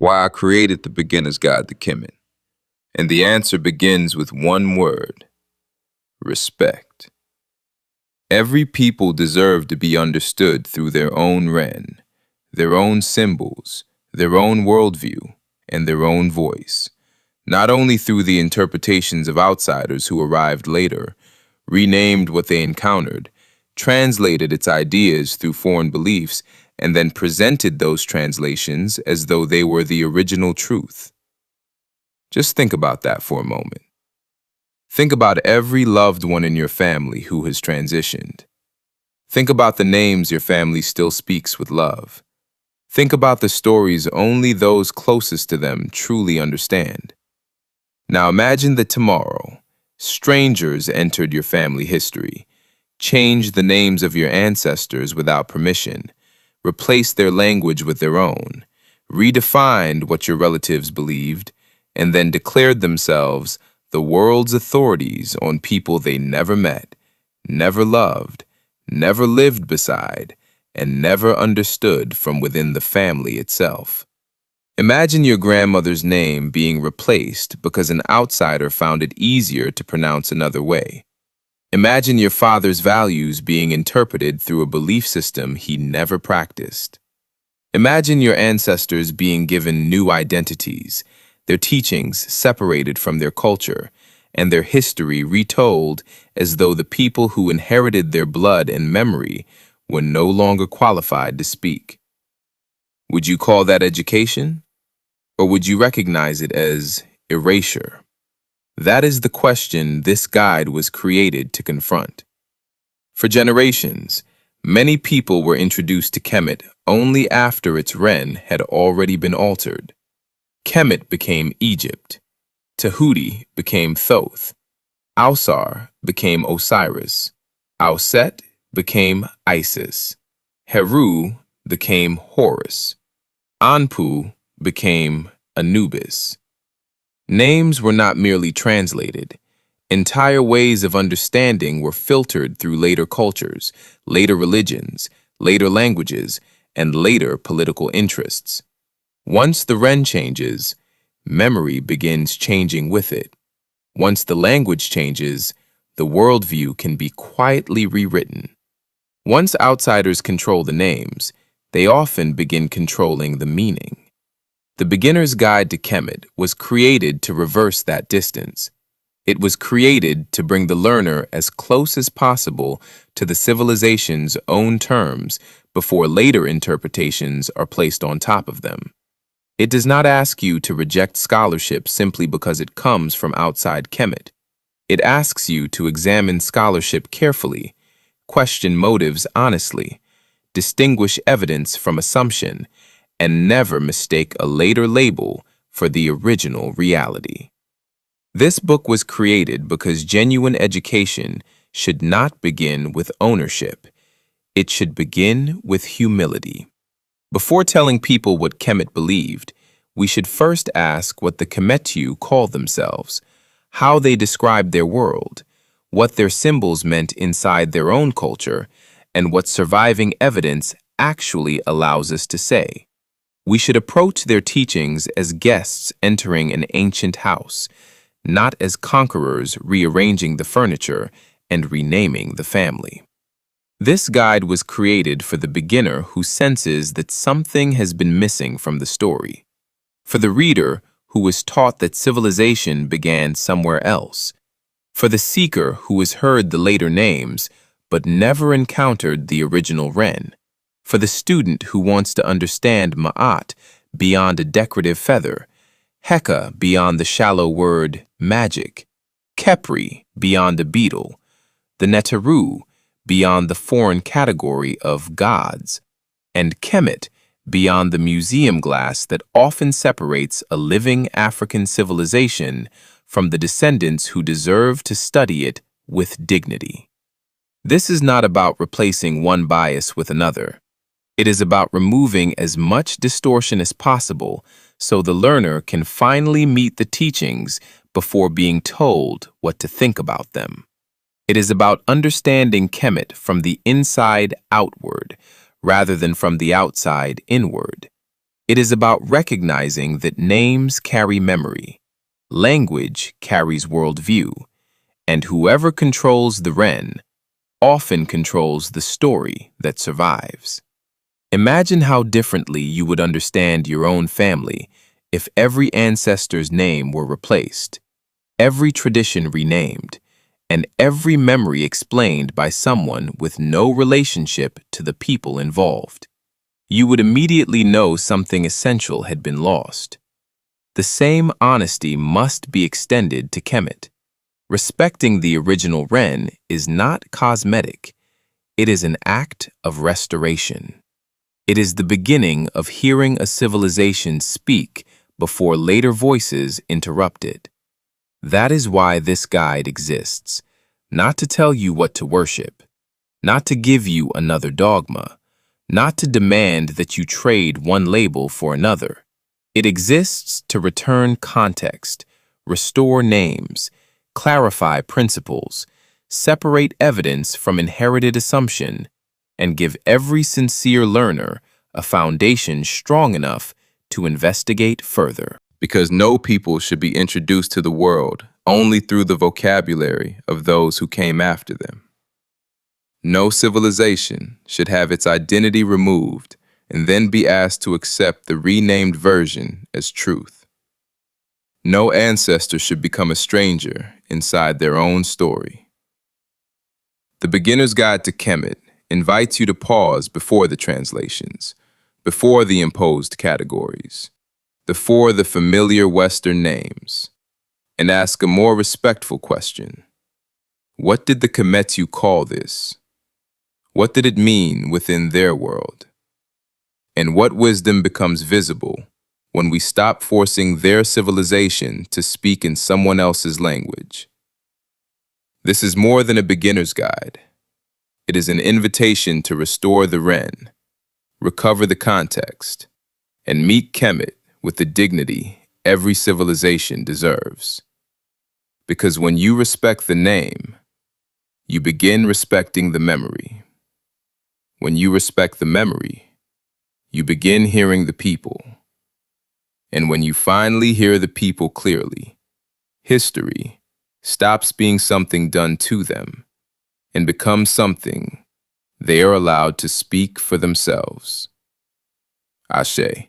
Why I created the Beginner's Guide to Kemet. And the answer begins with one word: respect. Every people deserve to be understood through their own Ren, their own symbols, their own worldview, and their own voice, not only through the interpretations of outsiders who arrived later, renamed what they encountered, translated its ideas through foreign beliefs, and then presented those translations as though they were the original truth. Just think about that for a moment. Think about every loved one in your family who has transitioned. Think about the names your family still speaks with love. Think about the stories only those closest to them truly understand. Now imagine that tomorrow, strangers entered your family history, changed the names of your ancestors without permission, replaced their language with their own, redefined what your relatives believed, and then declared themselves the world's authorities on people they never met, never loved, never lived beside, and never understood from within the family itself. Imagine your grandmother's name being replaced because an outsider found it easier to pronounce another way. Imagine your father's values being interpreted through a belief system he never practiced. Imagine your ancestors being given new identities, their teachings separated from their culture, and their history retold as though the people who inherited their blood and memory were no longer qualified to speak. Would you call that education? Or would you recognize it as erasure? That is the question this guide was created to confront. For generations, many people were introduced to Kemet only after its Ren had already been altered. Kemet became Egypt. Tahuti became Thoth. Ausar became Osiris. Auset became Isis. Heru became Horus. Anpu became Anubis. Names were not merely translated. Entire ways of understanding were filtered through later cultures, later religions, later languages, and later political interests. Once the Ren changes, memory begins changing with it. Once the language changes, the worldview can be quietly rewritten. Once outsiders control the names, they often begin controlling the meaning. The Beginner's Guide to Kemet was created to reverse that distance. It was created to bring the learner as close as possible to the civilization's own terms before later interpretations are placed on top of them. It does not ask you to reject scholarship simply because it comes from outside Kemet. It asks you to examine scholarship carefully, question motives honestly, distinguish evidence from assumption, and never mistake a later label for the original reality. This book was created because genuine education should not begin with ownership. It should begin with humility. Before telling people what Kemet believed, we should first ask what the Kemetu called themselves, how they described their world, what their symbols meant inside their own culture, and what surviving evidence actually allows us to say. We should approach their teachings as guests entering an ancient house, not as conquerors rearranging the furniture and renaming the family. This guide was created for the beginner who senses that something has been missing from the story, for the reader who was taught that civilization began somewhere else, for the seeker who has heard the later names but never encountered the original Ren, for the student who wants to understand Ma'at beyond a decorative feather, Heka beyond the shallow word magic, Kepri beyond a beetle, the Neteru beyond the foreign category of gods, and Kemet beyond the museum glass that often separates a living African civilization from the descendants who deserve to study it with dignity. This is not about replacing one bias with another. It is about removing as much distortion as possible so the learner can finally meet the teachings before being told what to think about them. It is about understanding Kemet from the inside outward rather than from the outside inward. It is about recognizing that names carry memory, language carries worldview, and whoever controls the Ren often controls the story that survives. Imagine how differently you would understand your own family if every ancestor's name were replaced, every tradition renamed, and every memory explained by someone with no relationship to the people involved. You would immediately know something essential had been lost. The same honesty must be extended to Kemet. Respecting the original Ren is not cosmetic. It is an act of restoration. It is the beginning of hearing a civilization speak before later voices interrupt it. That is why this guide exists, not to tell you what to worship, not to give you another dogma, not to demand that you trade one label for another. It exists to return context, restore names, clarify principles, separate evidence from inherited assumption, and give every sincere learner a foundation strong enough to investigate further. Because no people should be introduced to the world only through the vocabulary of those who came after them. No civilization should have its identity removed and then be asked to accept the renamed version as truth. No ancestor should become a stranger inside their own story. The Beginner's Guide to Kemet invites you to pause before the translations, before the imposed categories, before the familiar Western names, and ask a more respectful question. What did the Kemetu call this? What did it mean within their world? And what wisdom becomes visible when we stop forcing their civilization to speak in someone else's language? This is more than a beginner's guide. It is an invitation to restore the Ren, recover the context, and meet Kemet with the dignity every civilization deserves. Because when you respect the name, you begin respecting the memory. When you respect the memory, you begin hearing the people. And when you finally hear the people clearly, history stops being something done to them and becomes something they are allowed to speak for themselves. Ashe.